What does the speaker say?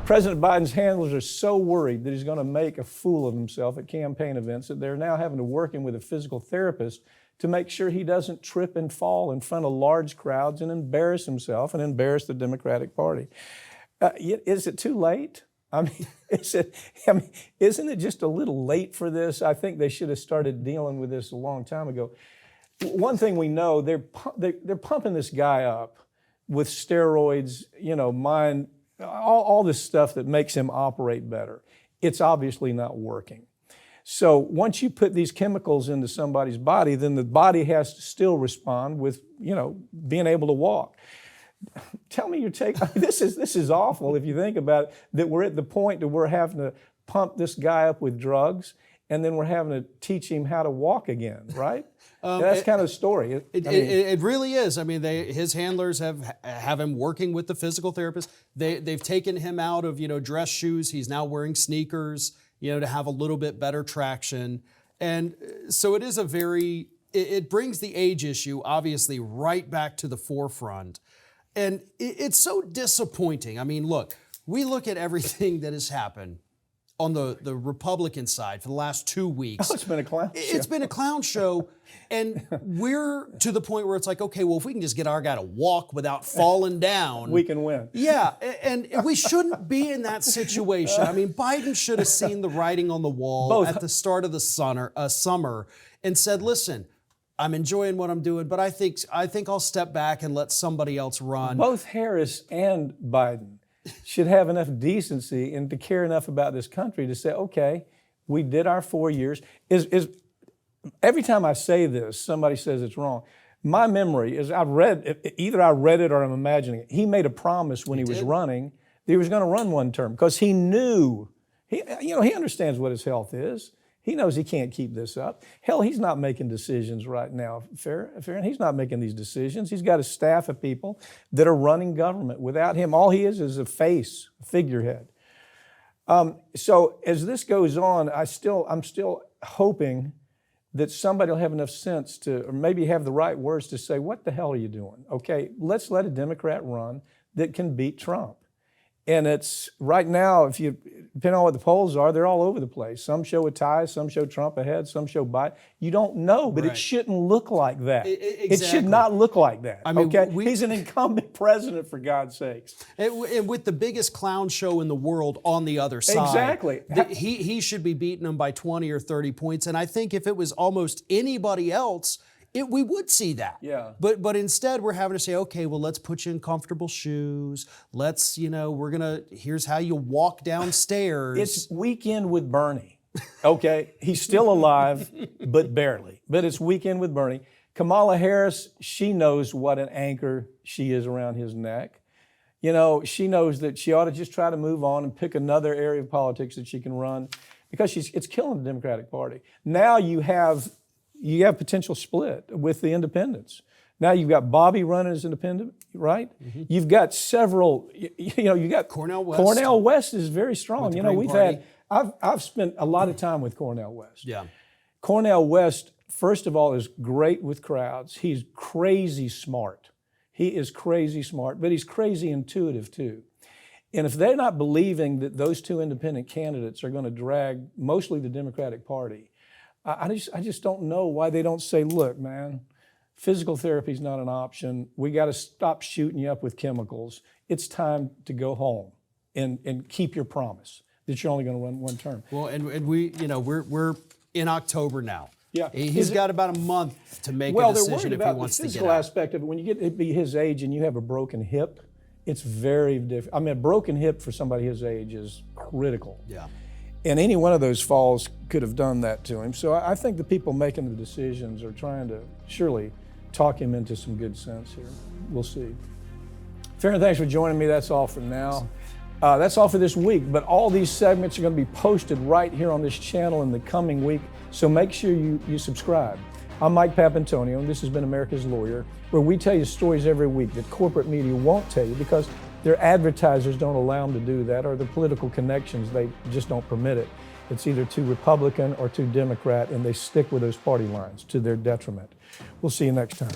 President Biden's handlers are so worried that he's going to make a fool of himself at campaign events that they're now having to work him with a physical therapist to make sure he doesn't trip and fall in front of large crowds and embarrass himself and embarrass the Democratic Party. Is it too late? Isn't it just a little late for this? I think they should have started dealing with this a long time ago. One thing we know, they're pumping this guy up with steroids, all this stuff that makes him operate better. It's obviously not working. So once you put these chemicals into somebody's body, then the body has to still respond with, being able to walk. Tell me your take. This is awful if you think about it, that we're at the point that we're having to pump this guy up with drugs, and then we're having to teach him how to walk again, right? That's kind of the story. It really is. I mean, his handlers have him working with the physical therapist. They've taken him out of dress shoes. He's now wearing sneakers, to have a little bit better traction. And so it is it brings the age issue obviously right back to the forefront. And it's so disappointing. I mean, we look at everything that has happened on the Republican side for the last 2 weeks. Oh, it's been a clown show. It's been a clown show. And we're to the point where it's like, okay, well, if we can just get our guy to walk without falling down, we can win. Yeah, and we shouldn't be in that situation. I mean, Biden should have seen the writing on the wall at the start of the summer and said, listen, I'm enjoying what I'm doing, but I think I'll step back and let somebody else run. Both Harris and Biden should have enough decency and to care enough about this country to say, okay, we did our 4 years. Every time I say this, somebody says it's wrong. My memory is either I read it or I'm imagining it. He made a promise when he was running that he was going to run one term because he knew, he understands what his health is. He knows he can't keep this up. Hell, he's not making decisions right now, Farron. He's not making these decisions. He's got a staff of people that are running government. Without him, all he is a face, a figurehead. So as this goes on, I'm still hoping that somebody will have enough sense to, or maybe have the right words to say, what the hell are you doing? Okay, let's let a Democrat run that can beat Trump. And it's right now, depending on what the polls are, they're all over the place. Some show a tie, some show Trump ahead, some show Biden. You don't know, but It shouldn't look like that. Exactly. It should not look like that. I mean, okay? He's an incumbent president, for God's sakes. And with the biggest clown show in the world on the other side. Exactly. He should be beating him by 20 or 30 points. And I think if it was almost anybody else, we would see that. Yeah. But instead we're having to say, okay, well, let's put you in comfortable shoes. Let's, here's how you walk downstairs. It's Weekend with Bernie. Okay. He's still alive, but barely. But it's Weekend with Bernie. Kamala Harris, she knows what an anchor she is around his neck. She knows that she ought to just try to move on and pick another area of politics that she can run because it's killing the Democratic Party. Now you have potential split with the independents. Now you've got Bobby running as independent, right? Mm-hmm. You've got several, you got Cornel West. Cornel West is very strong. I've spent a lot of time with Cornel West. Yeah. Cornel West, first of all, is great with crowds. He's crazy smart. He is crazy smart, but he's crazy intuitive too. And if they're not believing that those two independent candidates are going to drag mostly the Democratic Party, I just don't know why they don't say, look, man, physical therapy is not an option. We got to stop shooting you up with chemicals. It's time to go home and keep your promise that you're only going to run one term. Well, and we're in October now. Yeah. He's got about a month to make a decision if he wants to get out. The physical aspect of it, when you get to be his age and you have a broken hip, it's very different. I mean, a broken hip for somebody his age is critical. Yeah. And any one of those falls could have done that to him. So I think the people making the decisions are trying to surely talk him into some good sense here. We'll see. Farron, thanks for joining me. That's all for now. That's all for this week, but all these segments are going to be posted right here on this channel in the coming week, so make sure you subscribe. I'm Mike Papantonio, and this has been America's Lawyer, where we tell you stories every week that corporate media won't tell you because their advertisers don't allow them to do that, or the political connections, they just don't permit it. It's either too Republican or too Democrat, and they stick with those party lines to their detriment. We'll see you next time.